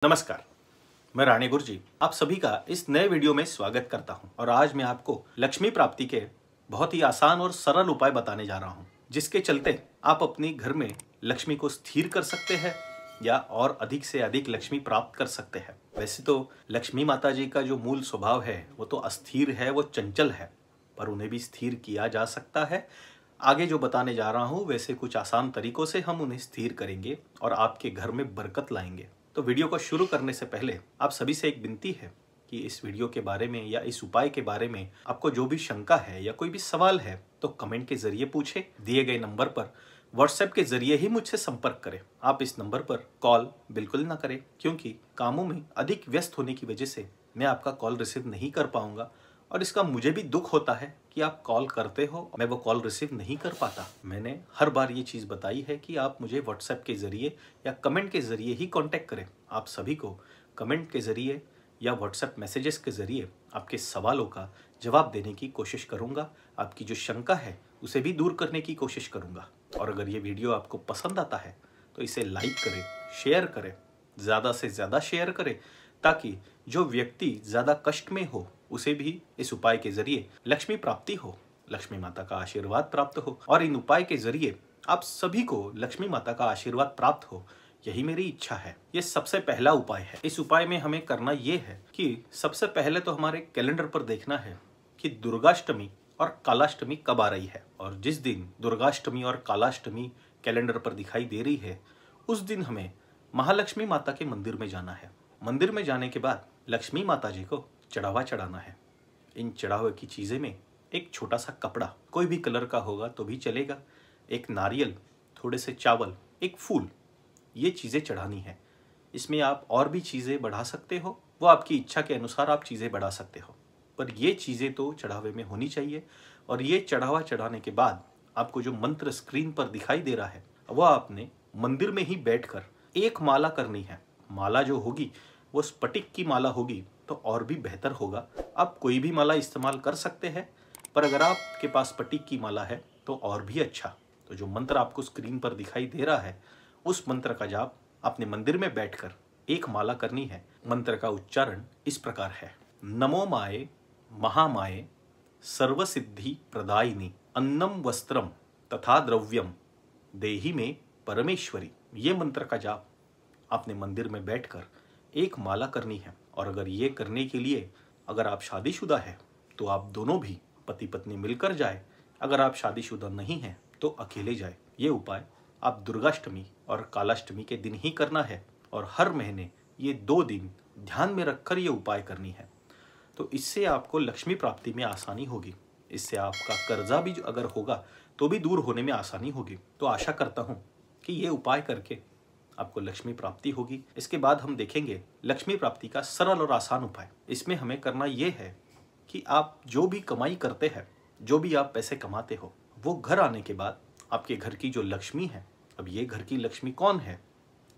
नमस्कार, मैं राणे गुरुजी आप सभी का इस नए वीडियो में स्वागत करता हूं। और आज मैं आपको लक्ष्मी प्राप्ति के बहुत ही आसान और सरल उपाय बताने जा रहा हूं, जिसके चलते आप अपने घर में लक्ष्मी को स्थिर कर सकते हैं या और अधिक से अधिक लक्ष्मी प्राप्त कर सकते हैं। वैसे तो लक्ष्मी माता जी का जो मूल स्वभाव है वो तो अस्थिर है, वो चंचल है, पर उन्हें भी स्थिर किया जा सकता है। आगे जो बताने जा रहा हूँ वैसे कुछ आसान तरीकों से हम उन्हें स्थिर करेंगे और आपके घर में बरकत लाएंगे। तो वीडियो को शुरू करने से पहले आप सभी से एक विनती है कि इस वीडियो के बारे में या इस उपाय के बारे में आपको जो भी शंका है या कोई भी सवाल है तो कमेंट के जरिए पूछे। दिए गए नंबर पर व्हाट्सएप के जरिए ही मुझसे संपर्क करें। आप इस नंबर पर कॉल बिल्कुल ना करें, क्योंकि कामों में अधिक व्यस्त होने की वजह से मैं आपका कॉल रिसीव नहीं कर पाऊंगा और इसका मुझे भी दुख होता है कि आप कॉल करते हो, मैं वो कॉल रिसीव नहीं कर पाता। मैंने हर बार ये चीज़ बताई है कि आप मुझे व्हाट्सएप के ज़रिए या कमेंट के ज़रिए ही कांटेक्ट करें। आप सभी को कमेंट के ज़रिए या व्हाट्सएप मैसेजेस के ज़रिए आपके सवालों का जवाब देने की कोशिश करूँगा। आपकी जो शंका है उसे भी दूर करने की कोशिश करूँगा। और अगर ये वीडियो आपको पसंद आता है तो इसे लाइक करें, शेयर करें, ज़्यादा से ज़्यादा शेयर करें, ताकि जो व्यक्ति ज़्यादा कष्ट में हो उसे भी इस उपाय के जरिए लक्ष्मी प्राप्ति हो, लक्ष्मी माता का आशीर्वाद प्राप्त हो और इन उपाय के जरिए आप सभी को लक्ष्मी माता का आशीर्वाद प्राप्त हो, यही मेरी इच्छा है। ये सबसे पहला उपाय है। इस उपाय में हमें करना ये है कि सबसे पहले तो हमारे कैलेंडर पर देखना है कि दुर्गाष्टमी और कालाष्टमी कब आ रही है। और जिस दिन दुर्गाष्टमी और कालाष्टमी कैलेंडर पर दिखाई दे रही है उस दिन हमें महालक्ष्मी माता के मंदिर में जाना है। मंदिर में जाने के बाद लक्ष्मी माता जी को चढ़ावा चढ़ाना है। इन चढ़ावे की चीज़ें में एक छोटा सा कपड़ा, कोई भी कलर का होगा तो भी चलेगा, एक नारियल, थोड़े से चावल, एक फूल, ये चीज़ें चढ़ानी है। इसमें आप और भी चीज़ें बढ़ा सकते हो, वो आपकी इच्छा के अनुसार आप चीज़ें बढ़ा सकते हो, पर ये चीज़ें तो चढ़ावे में होनी चाहिए। और ये चढ़ावा चढ़ाने के बाद आपको जो मंत्र स्क्रीन पर दिखाई दे रहा है वह आपने मंदिर में ही बैठकर एक माला करनी है। माला जो होगी वो स्फटिक की माला होगी तो और भी बेहतर होगा। आप कोई भी माला इस्तेमाल कर सकते हैं, पर अगर आपके पास स्फटिक की माला है तो और भी अच्छा। तो जो मंत्र आपको स्क्रीन पर दिखाई दे रहा है उस मंत्र का जाप अपने मंदिर में बैठकर एक माला करनी है। मंत्र का उच्चारण इस प्रकार है: नमो माये महामाये सर्वसिद्धि प्रदायिनी अन्नम वस्त्रम तथा द्रव्यम देहि में परमेश्वरी। ये मंत्र का जाप अपने मंदिर में बैठकर एक माला करनी है। और अगर ये करने के लिए अगर आप शादीशुदा है तो आप दोनों भी पति पत्नी मिलकर जाए, अगर आप शादीशुदा नहीं हैं तो अकेले जाए। ये उपाय आप दुर्गाष्टमी और कालाष्टमी के दिन ही करना है और हर महीने ये 2 दिन ध्यान में रखकर ये उपाय करनी है। तो इससे आपको लक्ष्मी प्राप्ति में आसानी होगी। इससे आपका कर्जा भी अगर होगा तो भी दूर होने में आसानी होगी। तो आशा करता हूँ कि ये उपाय करके आपको लक्ष्मी प्राप्ति होगी। इसके बाद हम देखेंगे लक्ष्मी प्राप्ति का सरल और आसान उपाय। इसमें हमें करना ये है कि आप जो भी कमाई करते हैं, जो भी आप पैसे कमाते हो, वो घर आने के बाद आपके घर की जो लक्ष्मी है, अब ये घर की लक्ष्मी कौन है?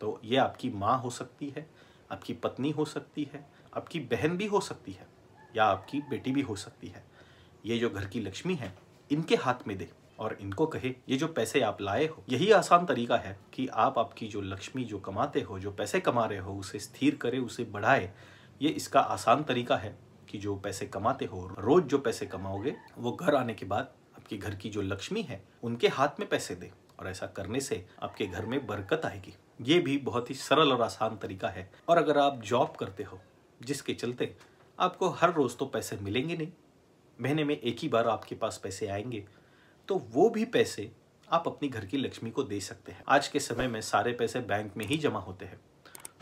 तो ये आपकी माँ हो सकती है, आपकी पत्नी हो सकती है, आपकी बहन भी हो सकती है या आपकी बेटी भी हो सकती है। ये जो घर की लक्ष्मी है इनके हाथ में दे और इनको कहे ये जो पैसे आप लाए हो। यही आसान तरीका है कि आप आपकी जो लक्ष्मी जो कमाते हो, जो पैसे कमा रहे हो, उसे स्थिर करे, उसे बढ़ाए। ये इसका आसान तरीका है कि जो पैसे कमाते हो, रोज जो पैसे कमाओगे वो घर आने के बाद आपके घर की जो लक्ष्मी है उनके हाथ में पैसे दे। और ऐसा करने से आपके घर में बरकत आएगी। ये भी बहुत ही सरल और आसान तरीका है। और अगर आप जॉब करते हो जिसके चलते आपको हर रोज तो पैसे मिलेंगे नहीं, महीने में एक ही बार आपके पास पैसे आएंगे, तो वो भी पैसे आप अपनी घर की लक्ष्मी को दे सकते हैं। आज के समय में सारे पैसे बैंक में ही जमा होते हैं,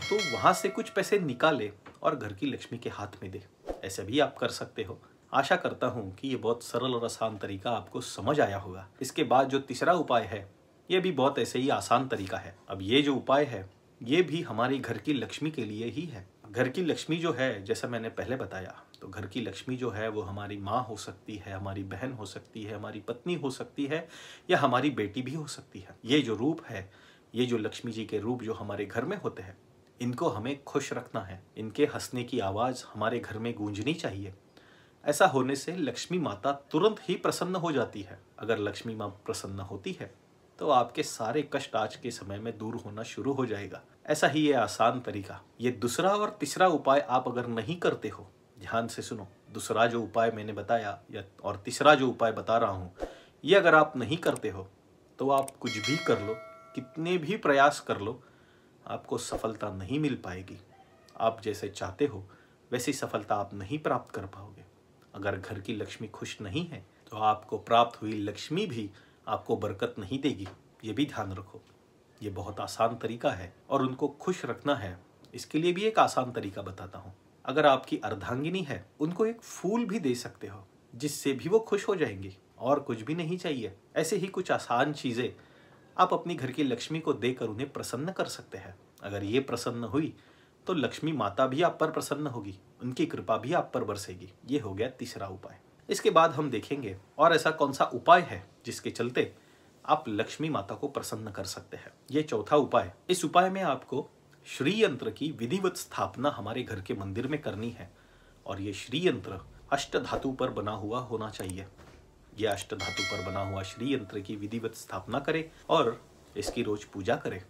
तो वहां से कुछ पैसे निकाले और घर की लक्ष्मी के हाथ में दे। ऐसे भी आप कर सकते हो। आशा करता हूं कि ये बहुत सरल और आसान तरीका आपको समझ आया होगा। इसके बाद जो तीसरा उपाय है ये भी बहुत ऐसे ही आसान तरीका है। अब ये जो उपाय है ये भी हमारी घर की लक्ष्मी के लिए ही है। घर की लक्ष्मी जो है, जैसा मैंने पहले बताया, तो घर की लक्ष्मी जो है वो हमारी माँ हो सकती है, हमारी बहन हो सकती है, हमारी पत्नी हो सकती है या हमारी बेटी भी हो सकती है। ये जो रूप है, ये जो लक्ष्मी जी के रूप जो हमारे घर में होते हैं, इनको हमें खुश रखना है। इनके हंसने की आवाज़ हमारे घर में गूंजनी चाहिए। ऐसा होने से लक्ष्मी माता तुरंत ही प्रसन्न हो जाती है। अगर लक्ष्मी माँ प्रसन्न होती है तो आपके सारे कष्ट आज के समय में दूर होना शुरू हो जाएगा। ऐसा ही ये आसान तरीका, ये दूसरा और तीसरा उपाय आप अगर नहीं करते हो, ध्यान से सुनो, दूसरा जो उपाय मैंने बताया या और तीसरा जो उपाय बता रहा हूँ, ये अगर आप नहीं करते हो तो आप कुछ भी कर लो, कितने भी प्रयास कर लो, आपको सफलता नहीं मिल पाएगी। आप जैसे चाहते हो वैसी सफलता आप नहीं प्राप्त कर पाओगे। अगर घर की लक्ष्मी खुश नहीं है तो आपको प्राप्त हुई लक्ष्मी भी आपको बरकत नहीं देगी। ये भी ध्यान रखो। ये बहुत आसान तरीका है और उनको खुश रखना है, इसके लिए भी एक आसान तरीका बताता हूँ। अगर आपकी अर्धांगिनी है, उनको एक फूल भी दे सकते हो, जिससे भी वो खुश हो जाएंगी, और कुछ भी नहीं चाहिए। ऐसे ही कुछ आसान चीजें आप अपनी घर की लक्ष्मी को देकर उन्हें प्रसन्न कर सकते हैं। अगर ये प्रसन्न हुई तो लक्ष्मी माता भी आप पर प्रसन्न होगी, उनकी कृपा भी आप पर बरसेगी। ये हो गया तीसरा उपाय। इसके बाद हम देखेंगे और ऐसा कौन सा उपाय है जिसके चलते आप लक्ष्मी माता को प्रसन्न कर सकते हैं। ये चौथा उपाय। इस उपाय में आपको श्री यंत्र की विधिवत स्थापना हमारे घर के मंदिर में करनी है, और ये श्री यंत्र अष्ट धातु पर बना हुआ होना चाहिए। ये अष्ट धातु पर बना हुआ श्री यंत्र की विधिवत स्थापना करें और इसकी रोज पूजा करें।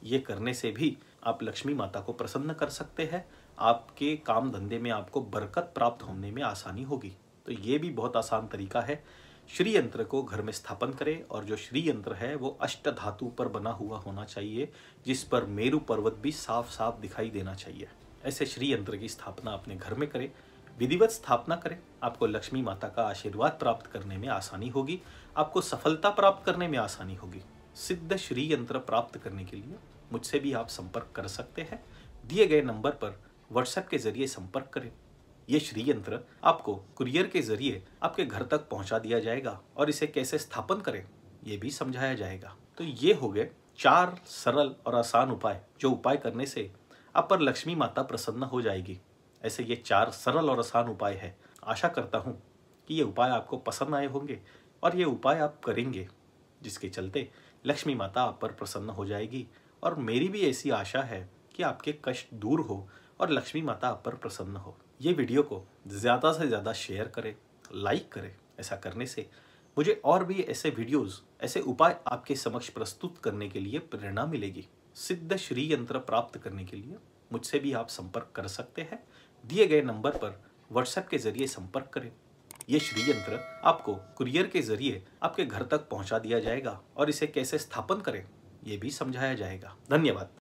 ये करने से भी आप लक्ष्मी माता को प्रसन्न कर सकते हैं। आपके काम धंधे में आपको बरकत प्राप्त होने में आसानी होगी। तो ये भी बहुत आसान तरीका है। श्री यंत्र को घर में स्थापन करें, और जो श्री यंत्र है वो अष्ट धातु पर बना हुआ होना चाहिए, जिस पर मेरु पर्वत भी साफ साफ दिखाई देना चाहिए। ऐसे श्री यंत्र की स्थापना अपने घर में करें, विधिवत स्थापना करें। आपको लक्ष्मी माता का आशीर्वाद प्राप्त करने में आसानी होगी, आपको सफलता प्राप्त करने में आसानी होगी। सिद्ध श्री यंत्र प्राप्त करने के लिए मुझसे भी आप संपर्क कर सकते हैं। दिए गए नंबर पर व्हाट्सएप के जरिए संपर्क करें। ये श्री यंत्र आपको कुरियर के जरिए आपके घर तक पहुंचा दिया जाएगा, और इसे कैसे स्थापन करें ये भी समझाया जाएगा। तो ये हो गए 4 सरल और आसान उपाय, जो उपाय करने से आप पर लक्ष्मी माता प्रसन्न हो जाएगी। ऐसे ये 4 सरल और आसान उपाय है। आशा करता हूँ कि ये उपाय आपको पसंद आए होंगे और ये उपाय आप करेंगे, जिसके चलते लक्ष्मी माता आप पर प्रसन्न हो जाएगी। और मेरी भी ऐसी आशा है कि आपके कष्ट दूर हो और लक्ष्मी माता आप पर प्रसन्न हो। ये वीडियो को ज़्यादा से ज़्यादा शेयर करें, लाइक करें। ऐसा करने से मुझे और भी ऐसे वीडियोस, ऐसे उपाय आपके समक्ष प्रस्तुत करने के लिए प्रेरणा मिलेगी। सिद्ध श्री यंत्र प्राप्त करने के लिए मुझसे भी आप संपर्क कर सकते हैं। दिए गए नंबर पर व्हाट्सएप के जरिए संपर्क करें। ये श्री यंत्र आपको कुरियर के जरिए आपके घर तक पहुंचा दिया जाएगा, और इसे कैसे स्थापन करें ये भी समझाया जाएगा। धन्यवाद।